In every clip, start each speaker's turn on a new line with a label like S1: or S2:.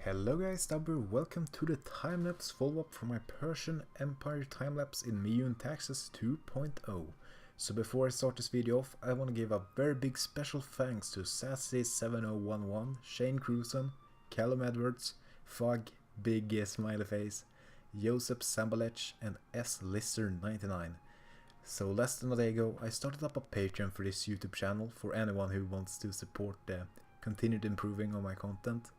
S1: Hello guys, welcome to the time-lapse follow-up for my Persian Empire time-lapse in Meiou and Taxes 2.0. So before I start this video off, I want to give a very big special thanks to Sassy7011, Shane Cruzen, Callum Edwards, Fug, Big Smiley Face, Joseph Sambalech and S Lister99. So less than a day ago, I started up a Patreon for this YouTube channel for anyone who wants to support the continued improving of my content.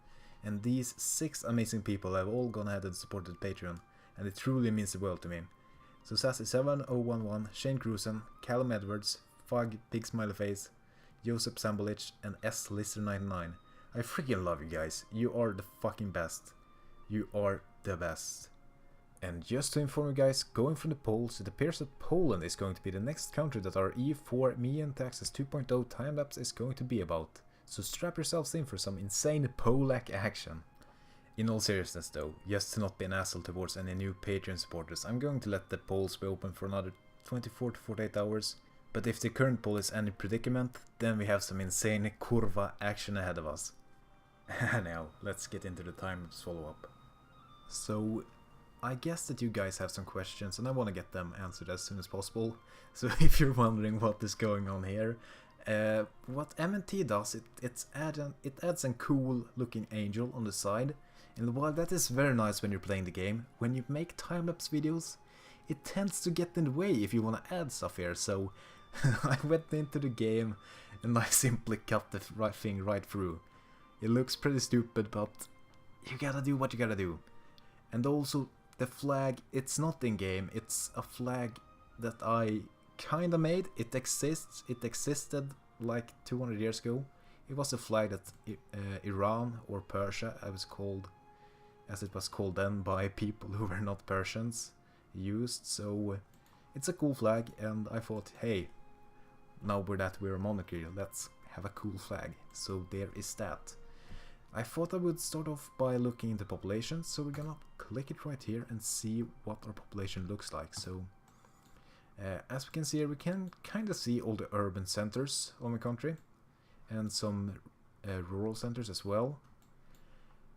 S1: And these 6 amazing people have all gone ahead and supported Patreon, and it truly means the world to me. So Sassy7011, Shane Cruzen, Callum Edwards, Fug, Big Smiley Face, Joseph Sambalech and S Lister99. I freaking love you guys. You are the fucking best. You are the best. And just to inform you guys, going from the polls, it appears that Poland is going to be the next country that our EU4 Meiou and Taxes 2.0 time-lapse is going to be about. So strap yourselves in for some insane Polak action. In all seriousness though, just to not be an asshole towards any new Patreon supporters, I'm going to let the polls be open for another 24 to 48 hours. But if the current poll is any predicament, then we have some insane kurva action ahead of us. Now, let's get into the time-lapse follow-up. So, I guess that you guys have some questions and I want to get them answered as soon as possible. So if you're wondering what is going on here, what MNT does, it adds a cool looking angel on the side, and while that is very nice when you're playing the game, when you make time-lapse videos, it tends to get in the way if you want to add stuff here, so I went into the game and I simply cut the thing right through. It looks pretty stupid, but you gotta do what you gotta do. And also, the flag, it's not in game, it's a flag that I kinda made. It exists. It existed like 200 years ago. It was a flag that Iran or Persia, as it was called then by people who were not Persians, used. So it's a cool flag, and I thought, hey, now we're a monarchy, let's have a cool flag. So there is that. I thought I would start off by looking into population, so we're gonna click it right here and see what our population looks like. So as we can see here, we can kind of see all the urban centers of the country and some rural centers as well.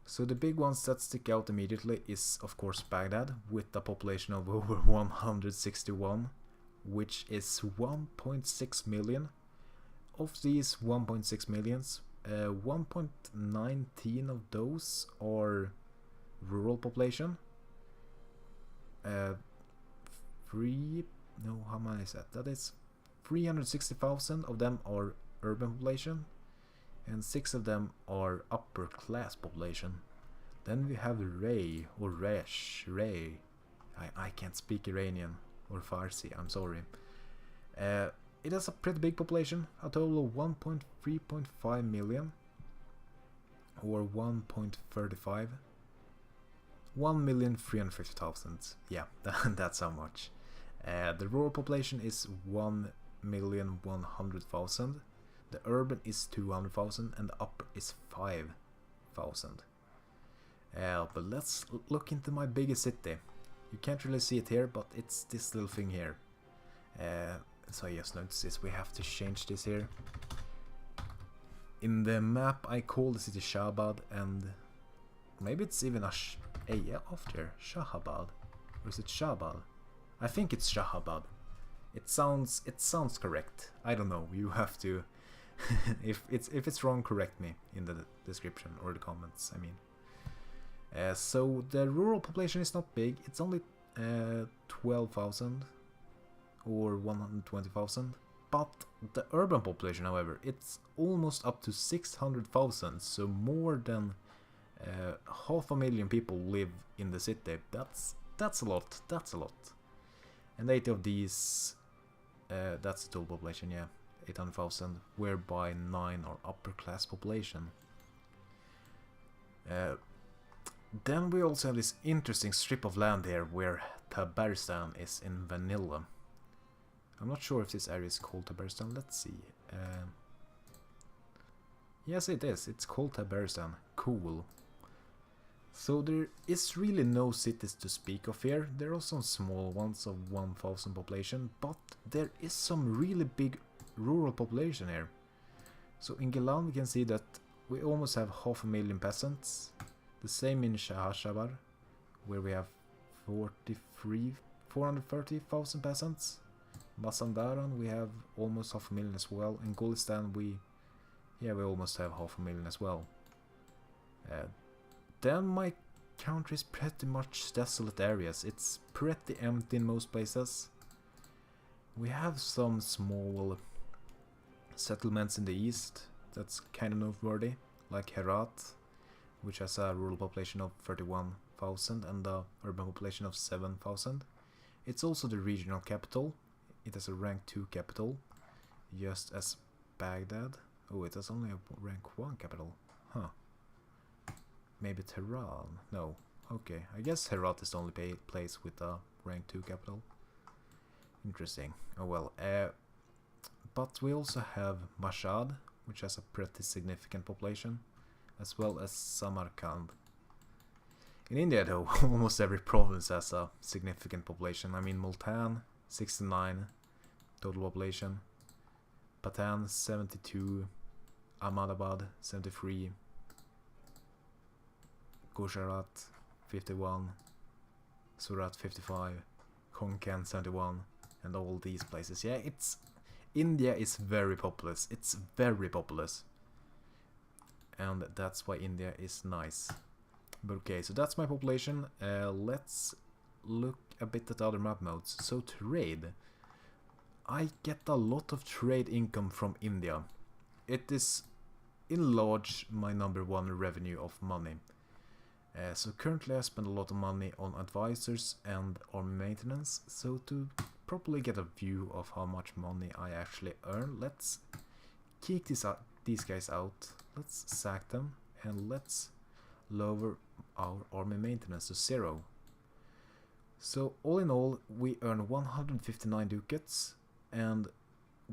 S1: So the big ones that stick out immediately is of course Baghdad, with a population of over 161, which is 1.6 million. Of these 1.6 millions, 1.19 of those are rural population. How many is that? That is 360,000 of them are urban population, and 6 of them are upper class population. Then we have Ray, or Resh, Ray. I can't speak Iranian or Farsi, I'm sorry. It has a pretty big population, a total of 1.3.5 million, or 1.35. 1,350,000. Yeah, that's how much. The rural population is 1,100,000. The urban is 200,000 and the upper is 5,000. But let's look into my biggest city. You can't really see it here, but it's this little thing here. So I just noticed this. We have to change this here. In the map I call the city Shahabad, and maybe it's even a after Shahabad, or is it Shahabad? I think it's Shahabad. It sounds correct. I don't know. You have to if it's wrong, correct me in the description or the comments. I mean, so the rural population is not big. It's only 12,000 or 120,000. But the urban population, however, it's almost up to 600,000. So more than 500,000 people live in the city. That's a lot. That's a lot. And 80 of these, that's the total population, yeah, 800,000, whereby 9 are upper class population. Then we also have this interesting strip of land here where Tabaristan is in vanilla. I'm not sure if this area is called Tabaristan, let's see. Yes it is, it's called Tabaristan, cool. So there is really no cities to speak of here. There are some small ones of 1,000 population, but there is some really big rural population here. So in Gilan we can see that we almost have 500,000 peasants, The same in Shahashabar, where we have 430,000 peasants. Mazandaran we have almost 500,000 as well. In Gulistan we almost have 500,000 as well. Then my country is pretty much desolate areas. It's pretty empty in most places. We have some small settlements in the east that's kind of noteworthy, like Herat, which has a rural population of 31,000 and a urban population of 7,000. It's also the regional capital. It has a rank 2 capital, just as Baghdad. Oh, it has only a rank 1 capital. Huh. Maybe Tehran? No. Okay, I guess Herat is the only place with a rank 2 capital. Interesting. Oh well. But we also have Mashhad, which has a pretty significant population, as well as Samarkand. In India though, almost every province has a significant population. I mean Multan, 69 total population, Patan 72, Ahmadabad 73, Gujarat 51, Surat 55, Konkan 71, and all these places. Yeah, India is very populous. It's very populous. And that's why India is nice. But okay, so that's my population. Let's look a bit at other map modes. So trade. I get a lot of trade income from India. It is in large my #1 revenue of money. So currently I spend a lot of money on advisors and army maintenance. So to properly get a view of how much money I actually earn, let's kick these guys out. Let's sack them and let's lower our army maintenance to 0. So all in all we earn 159 ducats and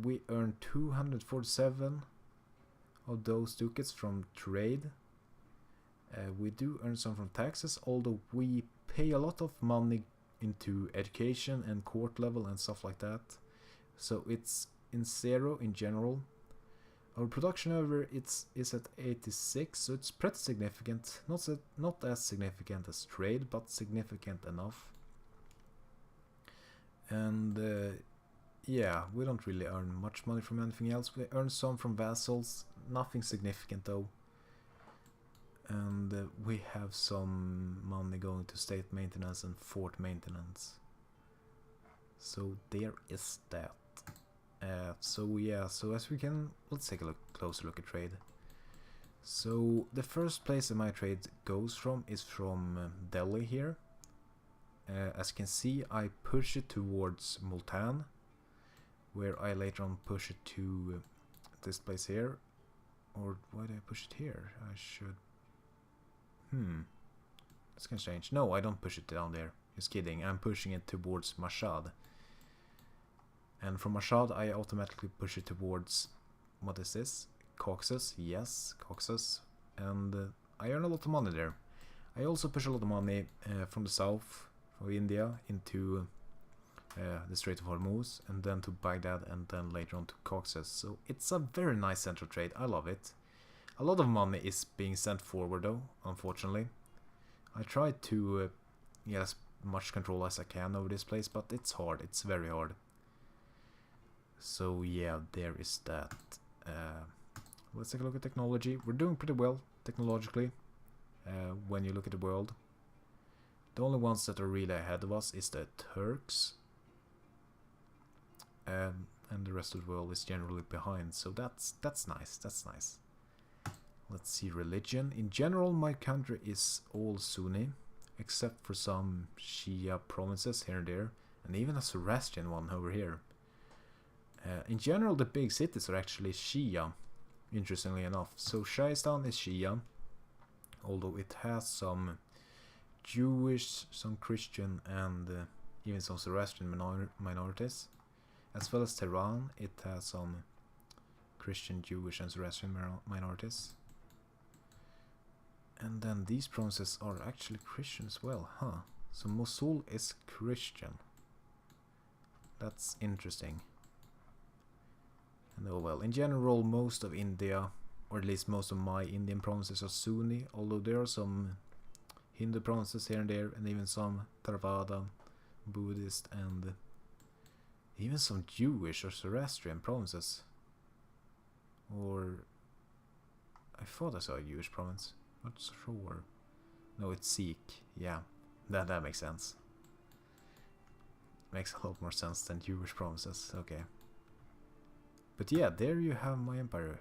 S1: we earn 247 of those ducats from trade. We do earn some from taxes, although we pay a lot of money into education and court level and stuff like that. So it's in 0 in general. Our production, however, is at 86, so it's pretty significant. Not as significant as trade, but significant enough. And yeah, we don't really earn much money from anything else. We earn some from vassals, nothing significant though. And we have some money going to state maintenance and fort maintenance. So there is that. So yeah, so as we can, let's take a closer look at trade. So the first place that my trade goes from is from Delhi here. As you can see, I push it towards Multan, where I later on push it to this place here. Or why did I push it here? I should... It's gonna change. No, I don't push it down there. Just kidding. I'm pushing it towards Mashhad. And from Mashhad I automatically push it towards... what is this? Coxus. Yes, Coxus. And I earn a lot of money there. I also push a lot of money from the south of India into the Strait of Hormuz, and then to Baghdad, and then later on to Coxus. So it's a very nice central trade. I love it. A lot of money is being sent forward though, unfortunately. I try to get as much control as I can over this place, but it's hard. It's very hard. So yeah, there is that. Let's take a look at technology. We're doing pretty well technologically when you look at the world. The only ones that are really ahead of us is the Turks. And the rest of the world is generally behind. So that's nice. That's nice. Let's see, religion. In general, my country is all Sunni, except for some Shia provinces here and there, and even a Zoroastrian one over here. In general, the big cities are actually Shia, interestingly enough. So Shahistan is Shia, although it has some Jewish, some Christian, and even some Zoroastrian minorities. As well as Tehran, it has some Christian, Jewish, and Zoroastrian minorities. And then these provinces are actually Christian as well, huh? So Mosul is Christian. That's interesting. And oh well, in general, most of India, or at least most of my Indian provinces are Sunni, although there are some Hindu provinces here and there, and even some Theravada, Buddhist, and even some Jewish or Zoroastrian provinces. Or I thought I saw a Jewish province, not sure. No, it's Sikh. Yeah, that makes sense. Makes a lot more sense than Jewish provinces. Okay. But yeah, there you have my empire.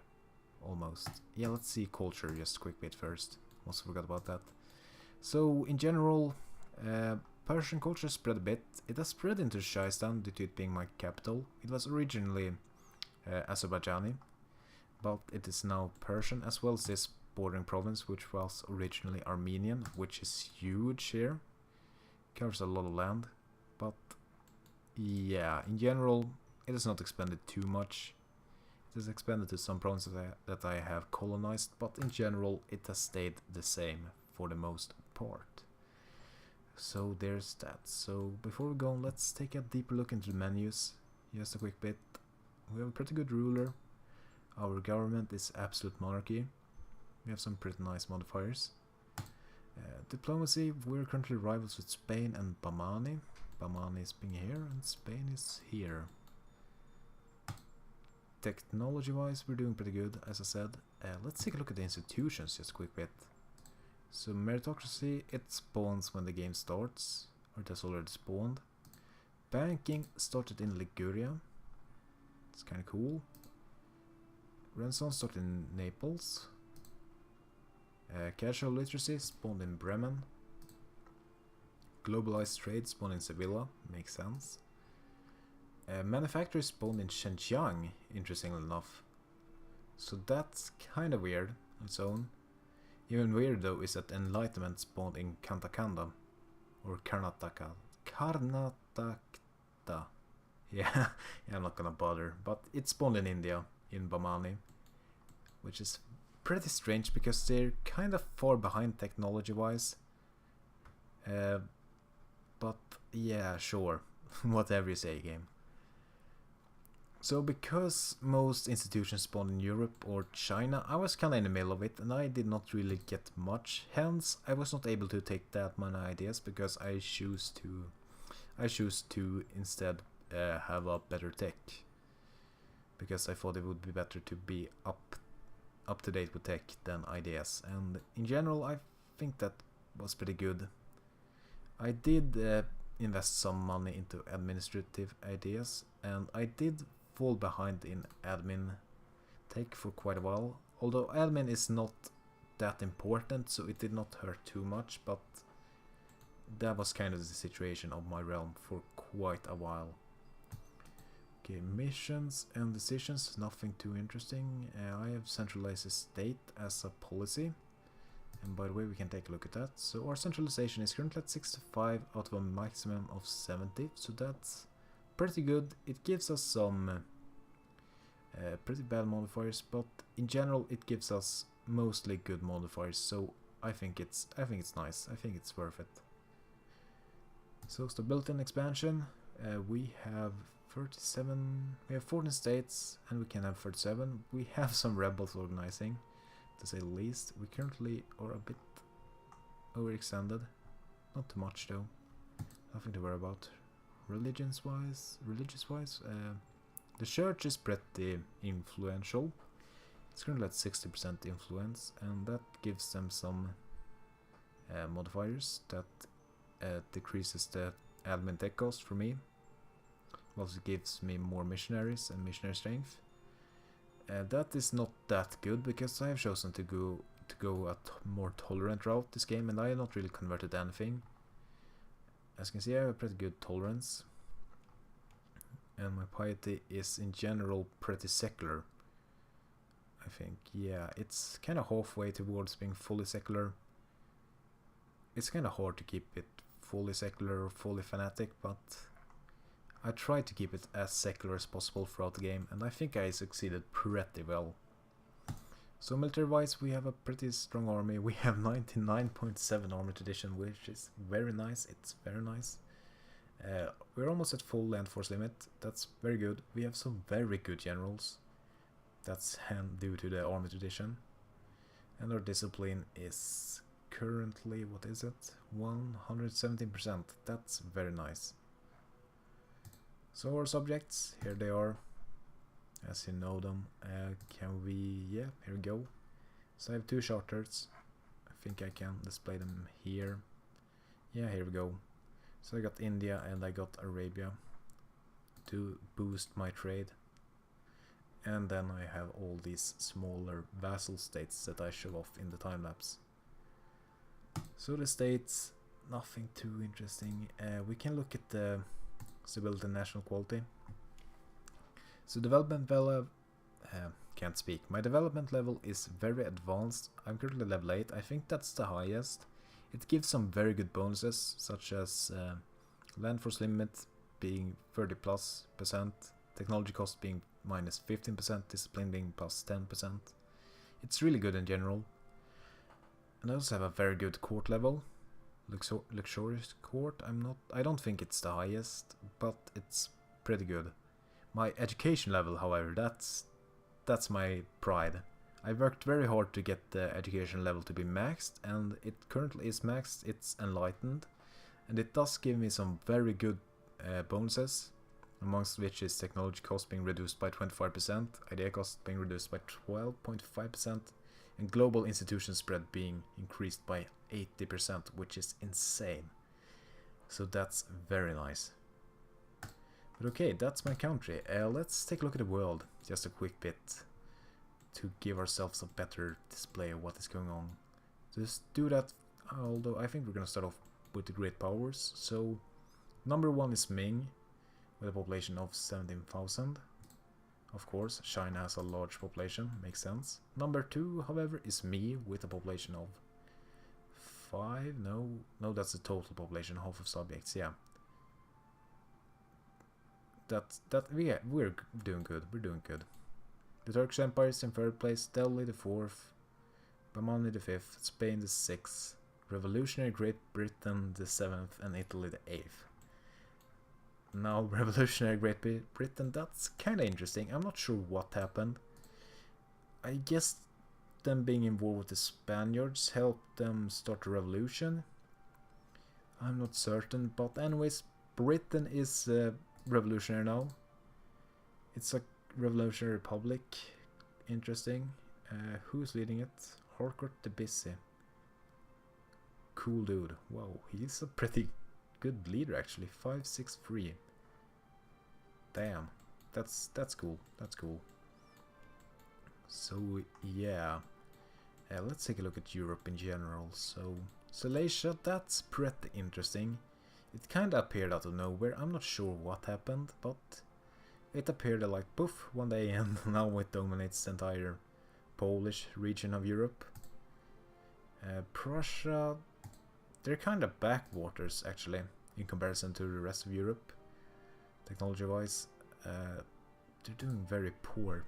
S1: Almost. Yeah, let's see culture just a quick bit first. Also forgot about that. So, in general, Persian culture spread a bit. It has spread into Shaistan due to it being my capital. It was originally Azerbaijani, but it is now Persian, as well as this bordering province, which was originally Armenian, which is huge here. Covers a lot of land, but yeah, in general, it is not expanded too much. It is expanded to some provinces that I have colonized, but in general, it has stayed the same for the most part. So there's that. So before we go on, let's take a deeper look into the menus. Just a quick bit. We have a pretty good ruler. Our government is absolute monarchy. We have some pretty nice modifiers. Diplomacy, we're currently rivals with Spain and Bamani. Bamani is being here and Spain is here. Technology wise, we're doing pretty good, as I said. Let's take a look at the institutions just a quick bit. So meritocracy, it spawns when the game starts, or it has already spawned. Banking started in Liguria. It's kind of cool. Renaissance started in Naples. Casual literacy spawned in Bremen. Globalized trade spawned in Sevilla, makes sense. Manufacturing spawned in Xinjiang, interestingly enough. So that's kind of weird on its own. Even weirder though is that Enlightenment spawned in Kantakanda, or Karnataka. Yeah, I'm not gonna bother, but it spawned in India, in Bamani, which is pretty strange because they're kind of far behind technology wise. But yeah, sure, whatever you say, game. So because most institutions spawned in Europe or China, I was kinda in the middle of it and I did not really get much. Hence, I was not able to take that many ideas because I choose to instead have a better tech. Because I thought it would be better to be up to date with tech than ideas. And in general, I think that was pretty good. I did invest some money into administrative ideas, and I did fall behind in admin tech for quite a while. Although admin is not that important, so it did not hurt too much, but that was kind of the situation of my realm for quite a while. Okay, missions and decisions, nothing too interesting. I have centralized the state as a policy. And by the way, we can take a look at that. So our centralization is currently at 65 out of a maximum of 70. So that's pretty good. It gives us some pretty bad modifiers, but in general it gives us mostly good modifiers. So I think it's nice. I think it's worth it. So stability and expansion. We have 37. We have 14 states, and we can have 37. We have some rebels organizing, to say the least. We currently are a bit overextended. Not too much though. Nothing to worry about. Religious wise, the church is pretty influential. It's currently at 60% influence, and that gives them some modifiers that decreases the admin tech cost for me. Also gives me more missionaries and missionary strength. That is not that good because I have chosen to go a more tolerant route this game, and I have not really converted anything. As you can see, I have a pretty good tolerance, and my piety is in general pretty secular. I think, yeah, it's kind of halfway towards being fully secular. It's kind of hard to keep it fully secular or fully fanatic, but I try to keep it as secular as possible throughout the game, and I think I succeeded pretty well. So military wise, we have a pretty strong army. We have 99.7 army tradition, which is very nice. It's very nice. We're almost at full land force limit. That's very good. We have some very good generals. That's due to the army tradition. And our discipline is currently, what is it? 117%. That's very nice. So our subjects, here they are, as you know them. Can we, yeah, here we go. So I have 2 charters. I think I can display them here. Yeah, here we go. So I got India and I got Arabia to boost my trade. And then I have all these smaller vassal states that I show off in the time lapse. So the states, nothing too interesting. We can look at the stability and national quality. So development level, can't speak. My development level is very advanced. I'm currently level 8. I think that's the highest. It gives some very good bonuses, such as land force limit being 30+%, technology cost being minus 15%, discipline being plus 10%. It's really good in general. And I also have a very good court level. Luxurious court, I don't think it's the highest, but it's pretty good. My education level, however, that's my pride. I worked very hard to get the education level to be maxed, and it currently is maxed. It's enlightened, and it does give me some very good bonuses, amongst which is technology cost being reduced by 25%, idea cost being reduced by 12.5%, and global institution spread being increased by 80%, which is insane. So that's very nice. But okay, that's my country. Let's take a look at the world, just a quick bit, to give ourselves a better display of what is going on. Just do that, although I think we're gonna start off with the great powers. So, number 1 is Ming, with a population of 17,000. Of course, China has a large population, makes sense. Number 2, however, is Me, with a population of 5. No, that's the total population, half of subjects. Yeah. We're doing good. We're doing good. The Turkish Empire is in 3rd place, Delhi the 4th, Bamani the 5th, Spain the 6th, Revolutionary Great Britain the 7th, and Italy the 8th. Now, Revolutionary Great Britain, that's kind of interesting. I'm not sure what happened. I guess them being involved with the Spaniards helped them start a revolution. I'm not certain, but anyways, Britain is revolutionary now. It's a revolutionary republic. Interesting. Who's leading it? Harcourt the Busy. Cool dude. Wow, he's a pretty good leader actually. 563. Damn, that's cool. That's cool. So yeah, let's take a look at Europe in general. So Silesia, that's pretty interesting. It kind of appeared out of nowhere. I'm not sure what happened, but it appeared like poof one day, and now it dominates the entire Polish region of Europe. Prussia, they're kind of backwaters actually in comparison to the rest of Europe, technology wise. They're doing very poor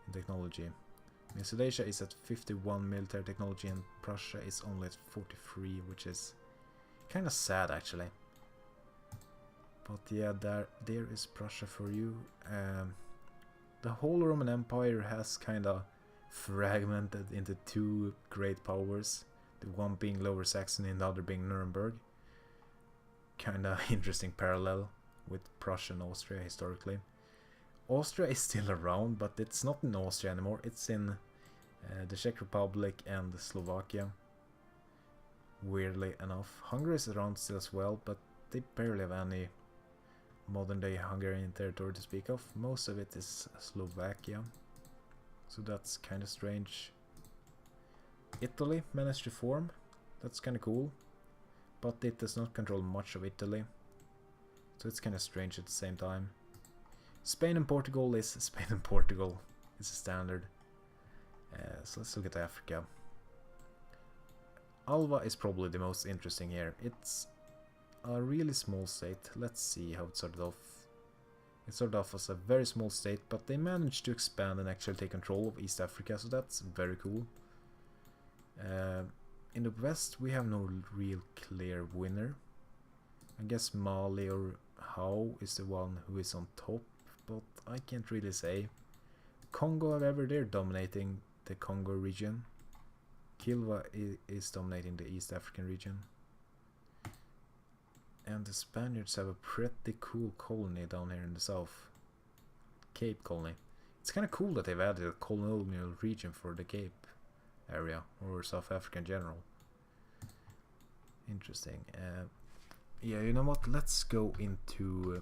S1: in technology. I mean, Silesia is at 51 military technology and Prussia is only at 43, which is kind of sad actually. But yeah, there is Prussia for you. The whole Roman Empire has kind of fragmented into 2 great powers, the one being Lower Saxony and the other being Nuremberg. Kind of interesting parallel with Prussia and Austria historically. Austria is still around, but it's not in Austria anymore. It's in the Czech Republic and Slovakia. Weirdly enough, Hungary is around still as well, but they barely have any modern day Hungarian territory to speak of. Most of it is Slovakia, so that's kind of strange. Italy managed to form, that's kind of cool, but it does not control much of Italy, so it's kind of strange at the same time. Spain and Portugal is a standard. So let's look at Africa. Alva is probably the most interesting here. It's a really small state. Let's see how it started off. It started off as a very small state, but they managed to expand and actually take control of East Africa, so that's very cool. In the west, we have no real clear winner. I guess Mali or How is the one who is on top, but I can't really say. Congo, however, they're dominating the Congo region. Kilwa is dominating the East African region. And the Spaniards have a pretty cool colony down here in the south. Cape colony. It's kind of cool that they've added a colonial region for the Cape area, or South Africa in general. Interesting. Yeah, you know what? Let's go into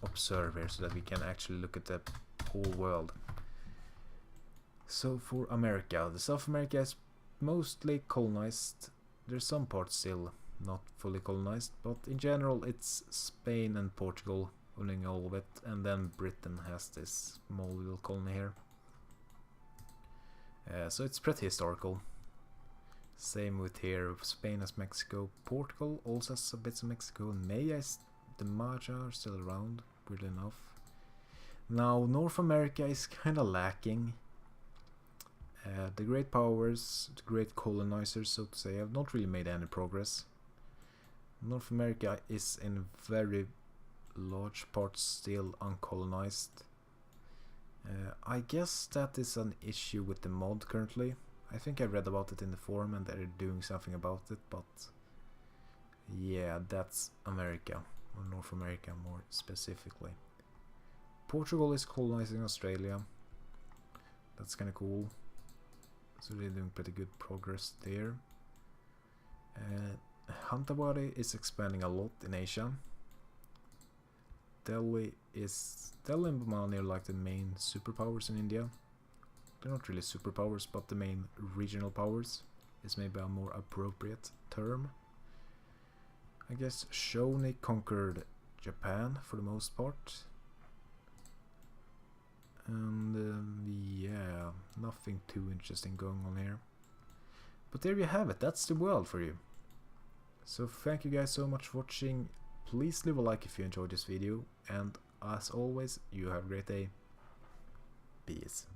S1: observe here so that we can actually look at the whole world. So for America, the South America is mostly colonized. There's some parts still not fully colonized, but in general it's Spain and Portugal owning all of it, and then Britain has this small little colony here. So it's pretty historical. Same with here, Spain has Mexico, Portugal also has some bits of Mexico, and the Maya are still around, weirdly enough. Now North America is kinda lacking. The great powers, the great colonizers, so to say, have not really made any progress. North America is in very large parts still uncolonized. I guess that is an issue with the mod currently. I think I read about it in the forum and they're doing something about it, but yeah, that's America, or North America more specifically. Portugal is colonizing Australia. That's kinda cool. So they're doing pretty good progress there. Hantawari is expanding a lot in Asia. Delhi and Burma are like the main superpowers in India. They're not really superpowers, but the main regional powers is maybe a more appropriate term. I guess Shoni conquered Japan for the most part. And yeah, nothing too interesting going on here. But there you have it, that's the world for you. So thank you guys so much for watching. Please leave a like if you enjoyed this video, and as always, you have a great day. Peace.